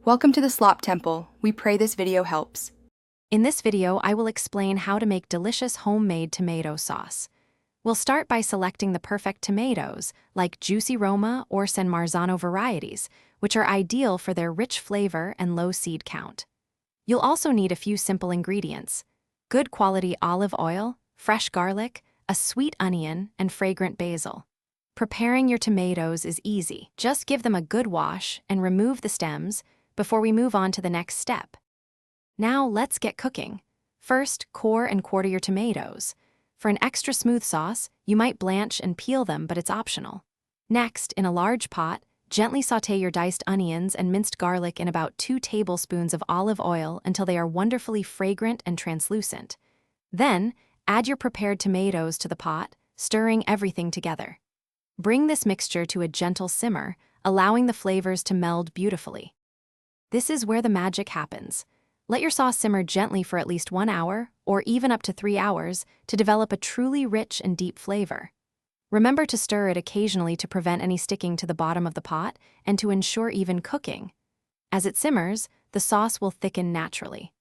Welcome to the Slop Temple. We pray this video helps. In this video, I will explain how to make delicious homemade tomato sauce. We'll start by selecting the perfect tomatoes, like Juicy Roma or San Marzano varieties, which are ideal for their rich flavor and low seed count. You'll also need a few simple ingredients: good quality olive oil, fresh garlic, a sweet onion, and fragrant basil. Preparing your tomatoes is easy. Just give them a good wash and remove the stems before we move on to the next step. Now let's get cooking. First, core and quarter your tomatoes. For an extra smooth sauce, you might blanch and peel them, but it's optional. Next, in a large pot, gently sauté your diced onions and minced garlic in about 2 tablespoons of olive oil until they are wonderfully fragrant and translucent. Then, add your prepared tomatoes to the pot, stirring everything together. Bring this mixture to a gentle simmer, allowing the flavors to meld beautifully. This is where the magic happens. Let your sauce simmer gently for at least 1 hour, or even up to 3 hours, to develop a truly rich and deep flavor. Remember to stir it occasionally to prevent any sticking to the bottom of the pot and to ensure even cooking. As it simmers, the sauce will thicken naturally.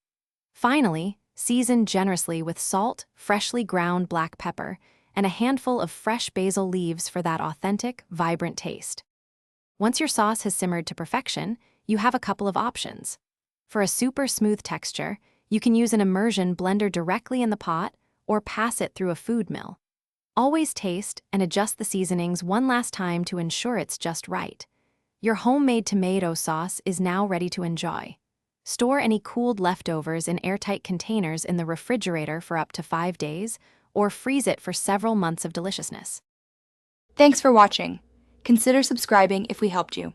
Finally, season generously with salt, freshly ground black pepper, and a handful of fresh basil leaves for that authentic, vibrant taste. Once your sauce has simmered to perfection, you have a couple of options. For a super smooth texture, you can use an immersion blender directly in the pot or pass it through a food mill. Always taste and adjust the seasonings one last time to ensure it's just right. Your homemade tomato sauce is now ready to enjoy. Store any cooled leftovers in airtight containers in the refrigerator for up to 5 days, or freeze it for several months of deliciousness. Thanks for watching. Consider subscribing if we helped you.